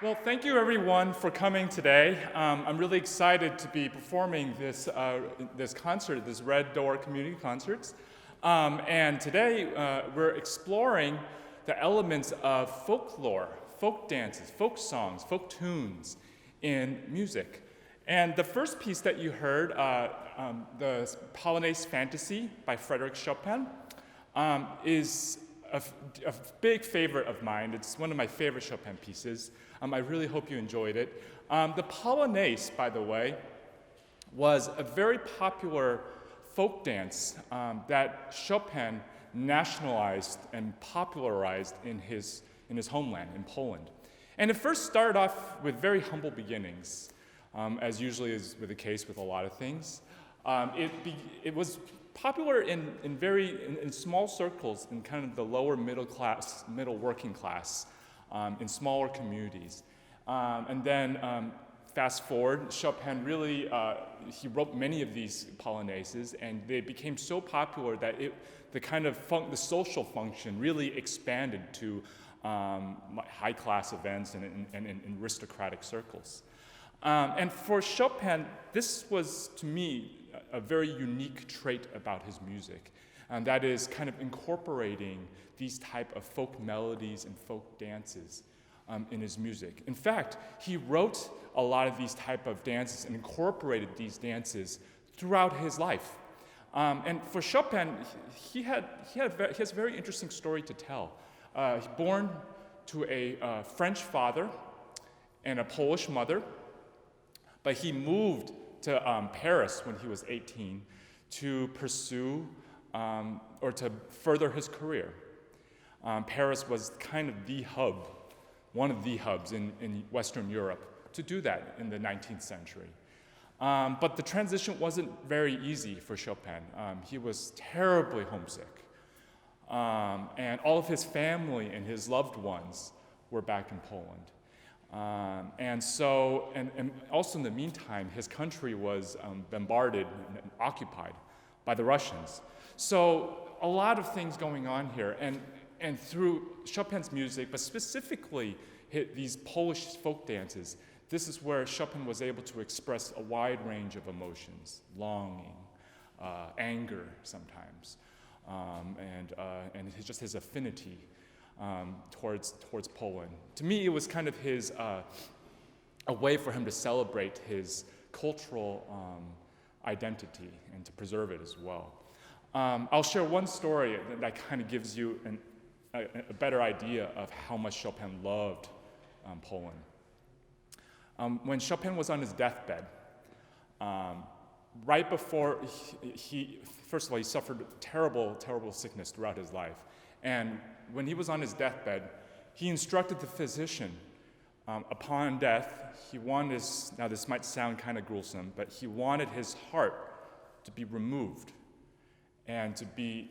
Well, thank you everyone for coming today. I'm really excited to be performing this concert, this Red Door Community Concerts. And today we're exploring the elements of folklore, folk dances, folk songs, folk tunes in music. And the first piece that you heard, the Polonaise-fantaisie by Frédéric Chopin, is a big favorite of mine. It's one of my favorite Chopin pieces. I really hope you enjoyed it. The Polonaise, by the way, was a very popular folk dance that Chopin nationalized and popularized in his homeland, in Poland. And it first started off with very humble beginnings, as usually is the case with a lot of things. It was popular in small circles in kind of the lower middle class, middle working class, in smaller communities. And then fast forward, Chopin really, he wrote many of these polonaises, and they became so popular that the social function really expanded to high class events and aristocratic circles. And for Chopin, this was, to me, a very unique trait about his music, and that is kind of incorporating these type of folk melodies and folk dances in his music. In fact, he wrote a lot of these type of dances and incorporated these dances throughout his life. And for Chopin, he has a very interesting story to tell. He's born to a French father and a Polish mother, but he moved to Paris when he was 18 to pursue or to further his career. Paris was kind of the hub, one of the hubs in Western Europe to do that in the 19th century. But the transition wasn't very easy for Chopin. He was terribly homesick. And all of his family and his loved ones were back in Poland. And also in the meantime, his country was bombarded and occupied by the Russians. So a lot of things going on here, and through Chopin's music, but specifically these Polish folk dances, this is where Chopin was able to express a wide range of emotions: longing, anger sometimes, and just his affinity towards Poland. To me, it was kind of a way for him to celebrate his cultural identity and to preserve it as well. I'll share one story that kind of gives you a better idea of how much Chopin loved Poland. When Chopin was on his deathbed, right before first of all, he suffered terrible, terrible sickness throughout his life. And when he was on his deathbed, he instructed the physician, upon death, he wanted now this might sound kind of gruesome, but he wanted his heart to be removed and to be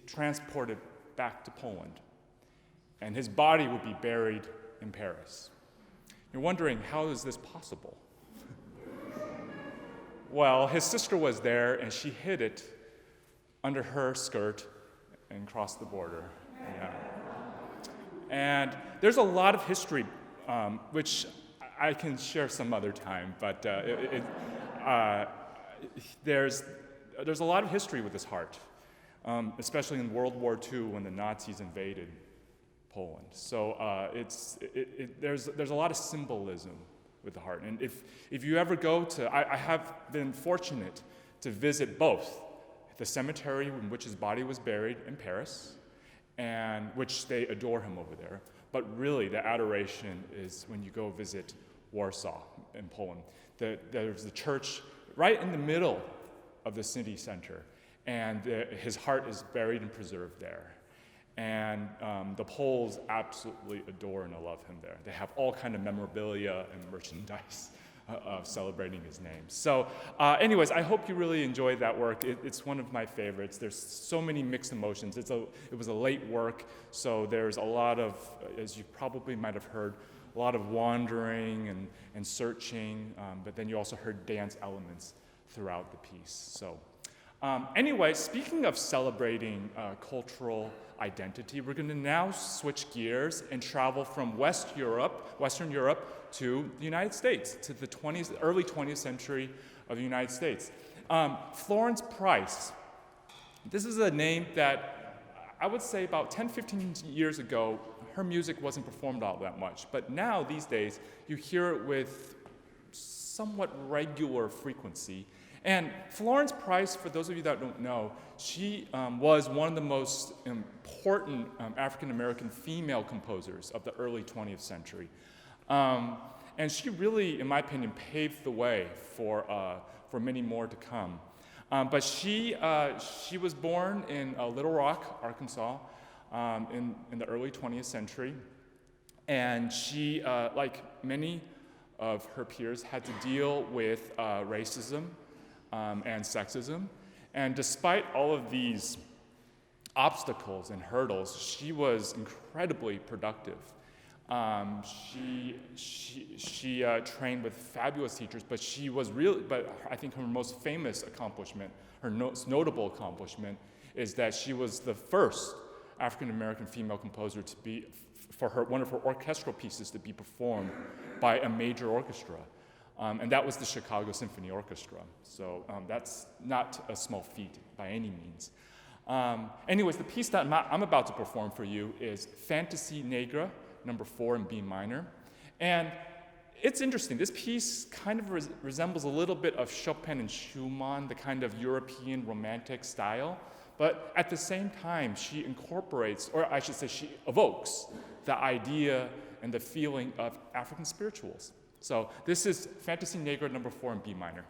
transported back to Poland. And his body would be buried in Paris. You're wondering, how is this possible? Well, his sister was there, and she hid it under her skirt and crossed the border. Yeah. And there's a lot of history, which I can share some other time, but there's a lot of history with this heart, especially in World War II when the Nazis invaded Poland. So there's a lot of symbolism with the heart. And if you ever go to, I have been fortunate to visit both the cemetery in which his body was buried in Paris, and which they adore him over there. But really, the adoration is when you go visit Warsaw in Poland. There's the church right in the middle of the city center, and his heart is buried and preserved there. And the Poles absolutely adore and love him there. They have all kind of memorabilia and merchandise of celebrating his name. So anyways, I hope you really enjoyed that work. It's one of my favorites. There's so many mixed emotions. It was a late work, so there's a lot of, as you probably might have heard, a lot of wandering and searching, but then you also heard dance elements throughout the piece. So Anyway, speaking of celebrating cultural identity, we're going to now switch gears and travel from Western Europe, to the United States, to the early 20th century of the United States. Florence Price. This is a name that I would say about 10, 15 years ago, her music wasn't performed all that much. But now, these days, you hear it with somewhat regular frequency. And Florence Price, for those of you that don't know, she was one of the most important African-American female composers of the early 20th century. And she really, in my opinion, paved the way for many more to come. But she was born in Little Rock, Arkansas, in the early 20th century. And she, like many of her peers, had to deal with racism and sexism. And despite all of these obstacles and hurdles, she was incredibly productive. She trained with fabulous teachers, but I think her most famous accomplishment, her most notable accomplishment, is that she was the first African-American female composer to be, one of her orchestral pieces to be performed by a major orchestra. And that was the Chicago Symphony Orchestra. So that's not a small feat by any means. Anyways, the piece that I'm about to perform for you is Fantasie Nègre No. 4 in B minor. And it's interesting. This piece kind of resembles a little bit of Chopin and Schumann, the kind of European romantic style. But at the same time, she incorporates, or I should say she evokes, the idea and the feeling of African spirituals. So this is Fantasie Nègre No. 4 in B minor.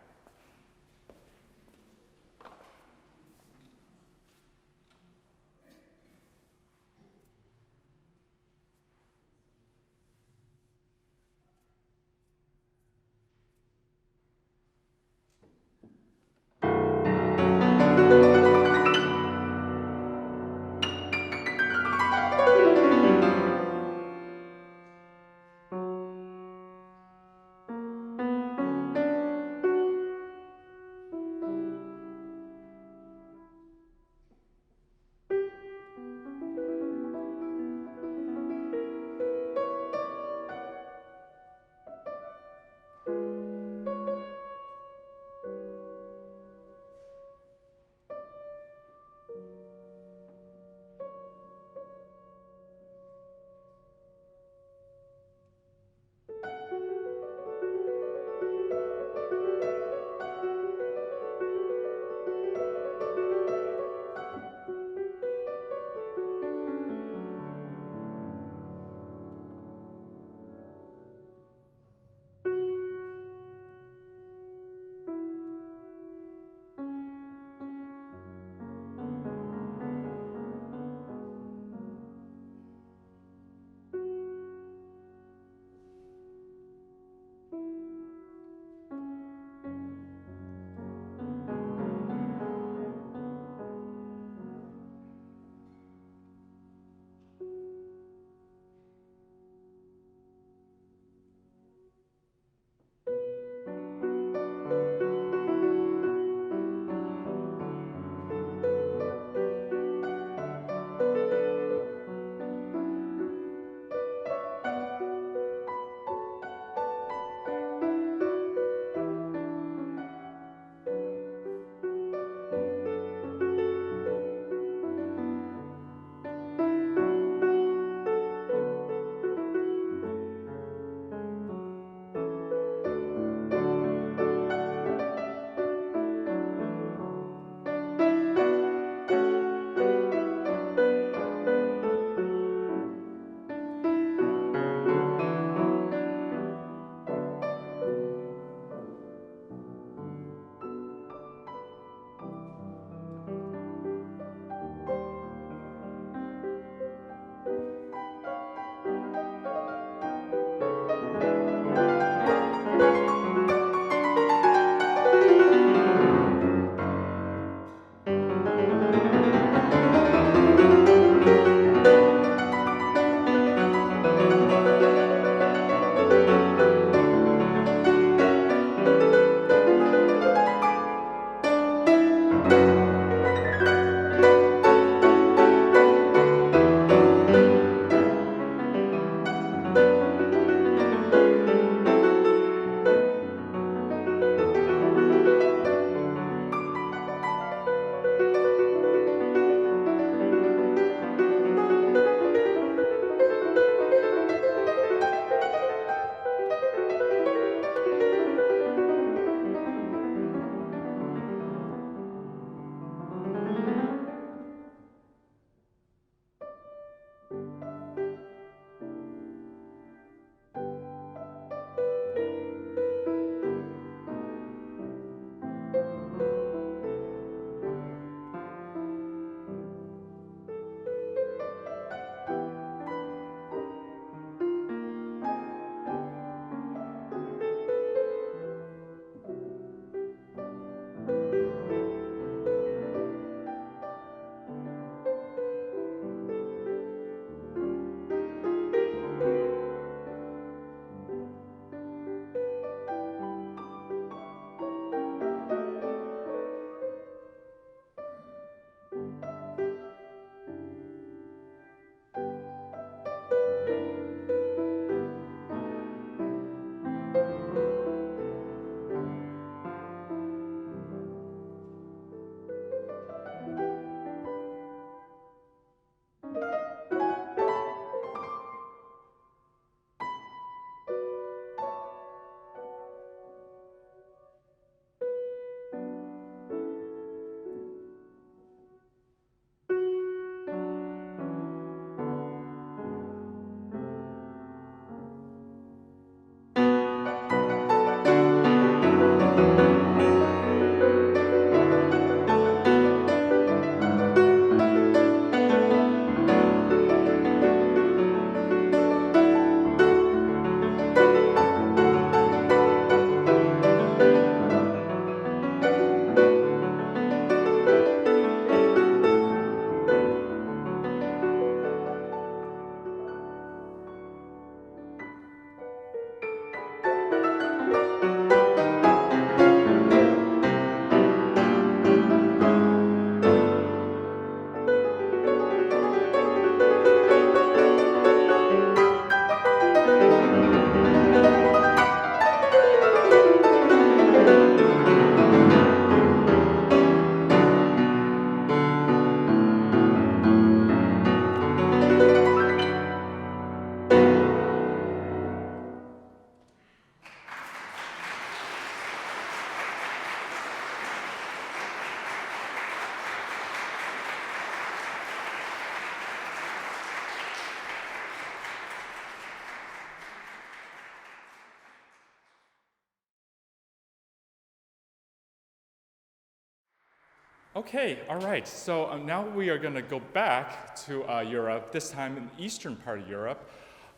Okay, all right. So now we are going to go back to Europe, this time in the eastern part of Europe.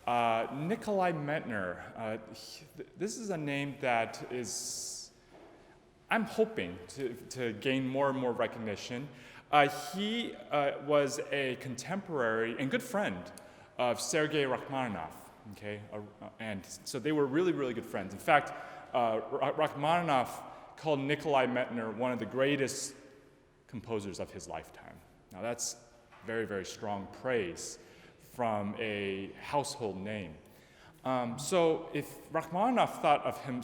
Nikolai Medtner. This is a name that is, I'm hoping to gain more and more recognition. He was a contemporary and good friend of Sergei Rachmaninoff. Okay, and so they were really, really good friends. In fact, Rachmaninoff called Nikolai Medtner one of the greatest composers of his lifetime. Now that's very, very strong praise from a household name. So if Rachmaninoff thought of him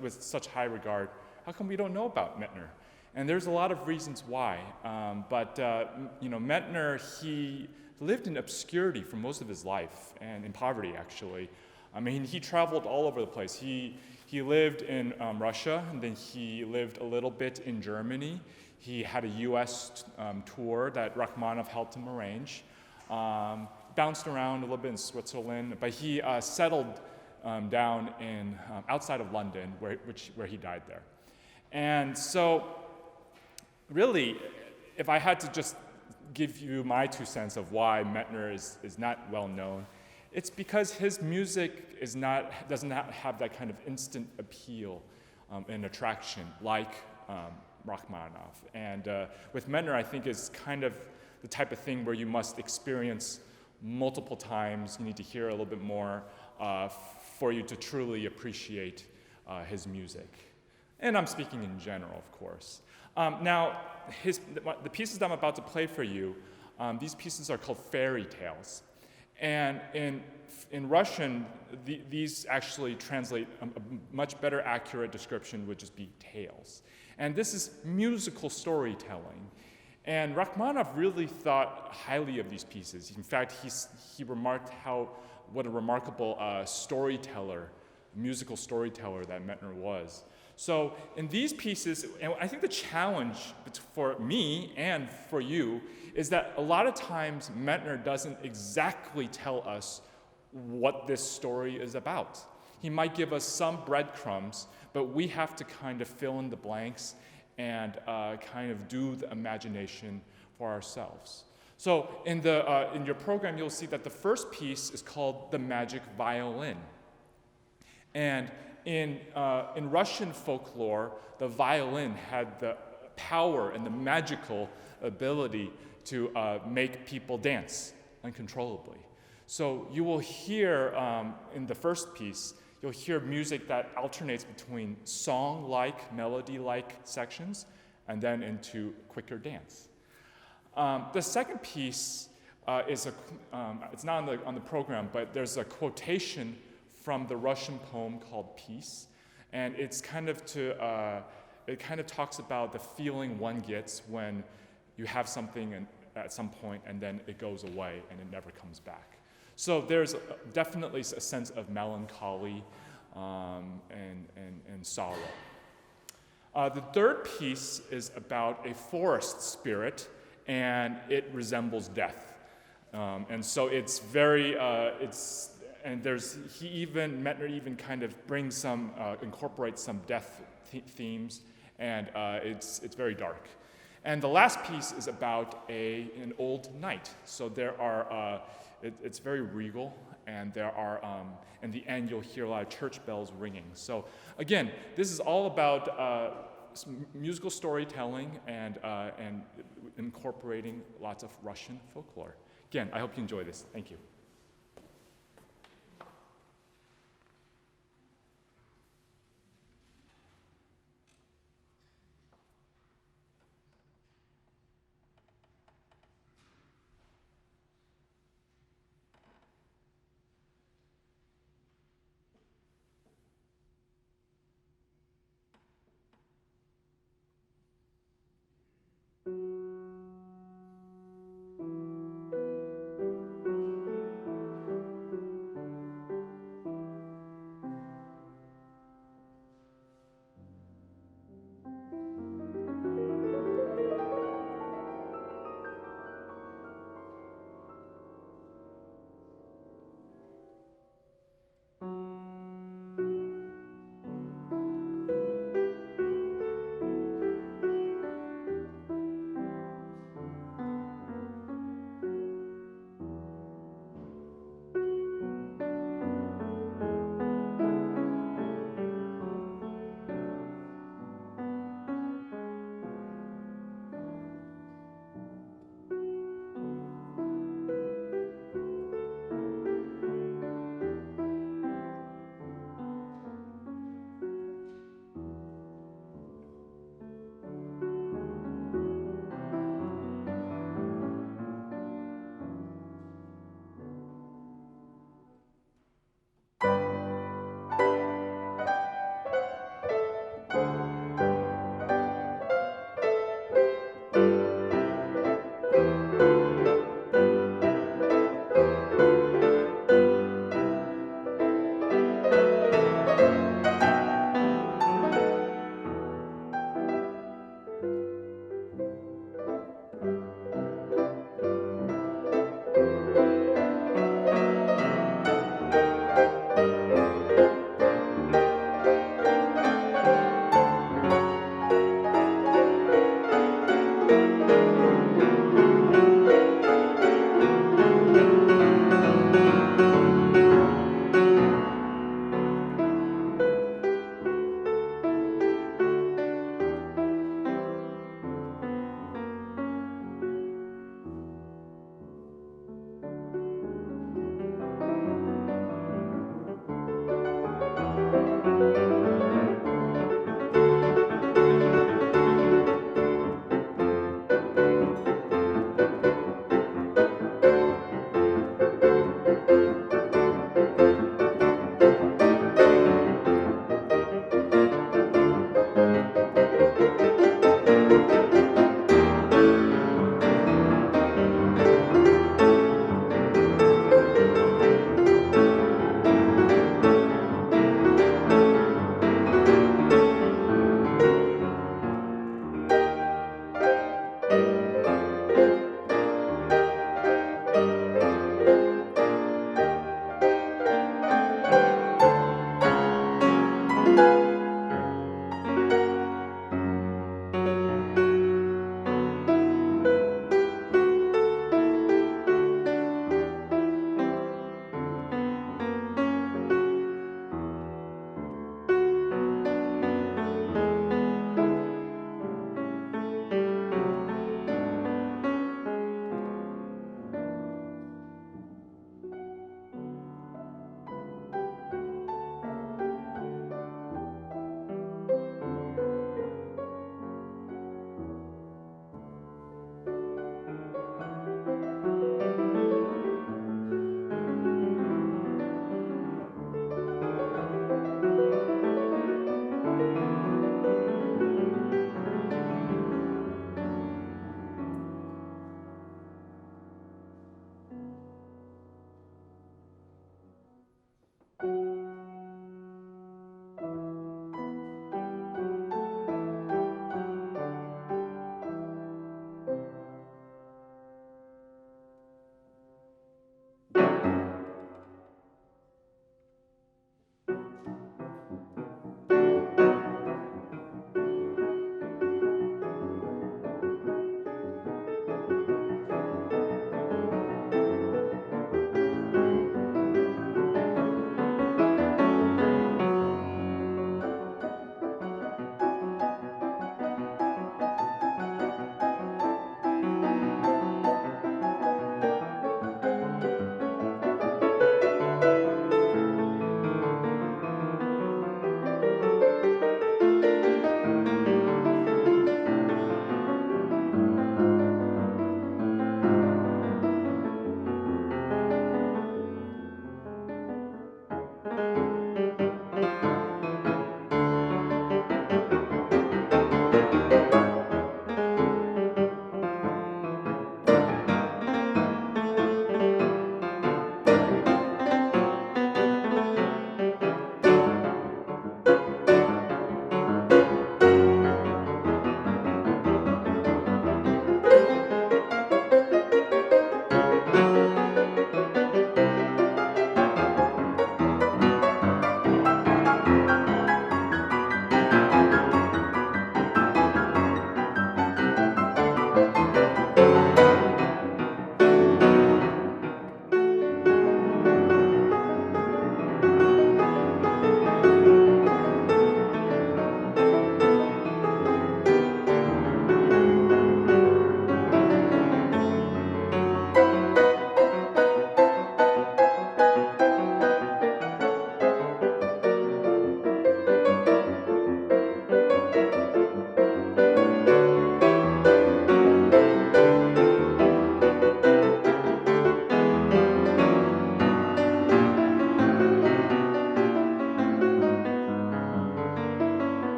with such high regard, how come we don't know about Medtner? And there's a lot of reasons why. Medtner, he lived in obscurity for most of his life, and in poverty, actually. I mean, he traveled all over the place. He lived in Russia, and then he lived a little bit in Germany. He had a US tour that Rachmaninoff helped him arrange. Bounced around a little bit in Switzerland, but he settled down in outside of London, where he died there. And so, really, if I had to just give you my 2 cents of why Medtner is not well known, it's because his music does not have that kind of instant appeal and attraction like Rachmaninoff. And with Medtner, I think is kind of the type of thing where you must experience multiple times. You need to hear a little bit more for you to truly appreciate his music. And I'm speaking in general, of course. Now, the pieces that I'm about to play for you, these pieces are called fairy tales. And in Russian, these actually translate, a much better accurate description would just be tales. And this is musical storytelling. And Rachmaninoff really thought highly of these pieces. In fact, he remarked what a remarkable storyteller, musical storyteller that Medtner was. So in these pieces, and I think the challenge for me and for you is that a lot of times Medtner doesn't exactly tell us what this story is about. He might give us some breadcrumbs, but we have to kind of fill in the blanks and kind of do the imagination for ourselves. So in your program, you'll see that the first piece is called The Magic Violin. And in Russian folklore, the violin had the power and the magical ability to make people dance uncontrollably. So you will hear in the first piece, you'll hear music that alternates between song-like, melody-like sections, and then into quicker dance. The second piece it's not on the program, but there's a quotation from the Russian poem called Peace, and it kind of talks about the feeling one gets when you have something at some point and then it goes away and it never comes back. So there's definitely a sense of melancholy and sorrow. The third piece is about a forest spirit, and it resembles death. And so it's very, Medtner even kind of brings incorporates some death themes, and it's very dark. And the last piece is about an old knight. So there are, it's very regal, and there are, in the end you'll hear a lot of church bells ringing. So again, this is all about musical storytelling and incorporating lots of Russian folklore. Again, I hope you enjoy this. Thank you.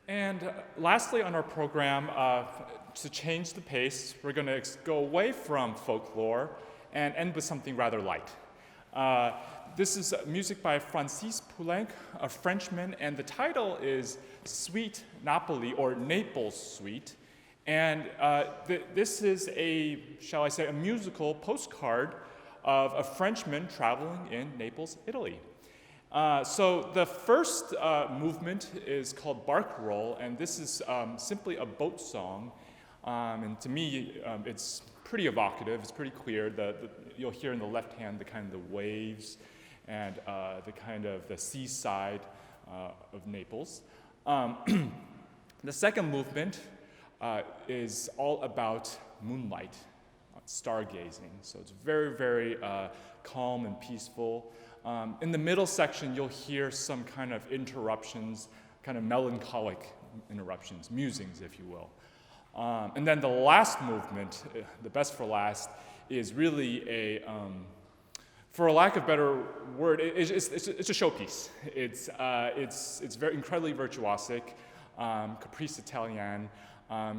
And lastly on our program, to change the pace, we're going to go away from folklore and end with something rather light. This is music by Francis Poulenc, a Frenchman, and the title is Suite Napoli, or Naples Suite. And this is a, shall I say, a musical postcard of a Frenchman traveling in Naples, Italy. So the first movement is called Bark Roll, and this is simply a boat song. And to me, it's pretty evocative, it's pretty clear. You'll hear in the left hand the kind of the waves and the kind of the seaside of Naples. The second movement is all about moonlight, stargazing. So it's very, very calm and peaceful. In the middle section, you'll hear some kind of interruptions, kind of melancholic interruptions, musings, if you will. And then the last movement, the best for last, is really a, for a lack of a better word, it's a showpiece. It's very incredibly virtuosic, caprice Italienne.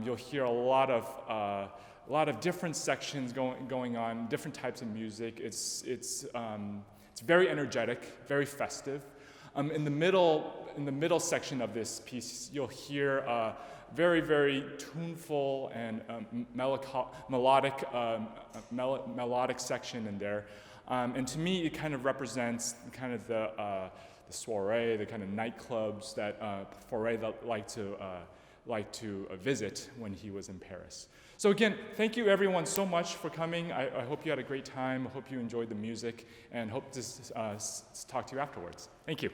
You'll hear a lot of different sections going on, different types of music. It's very energetic, very festive. In the middle section of this piece, you'll hear very, very tuneful and melodic section in there. And to me, it kind of represents kind of the soiree, the kind of nightclubs that Fauré liked to visit when he was in Paris. So again, thank you everyone so much for coming. I hope you had a great time. I hope you enjoyed the music, and hope to talk to you afterwards. Thank you.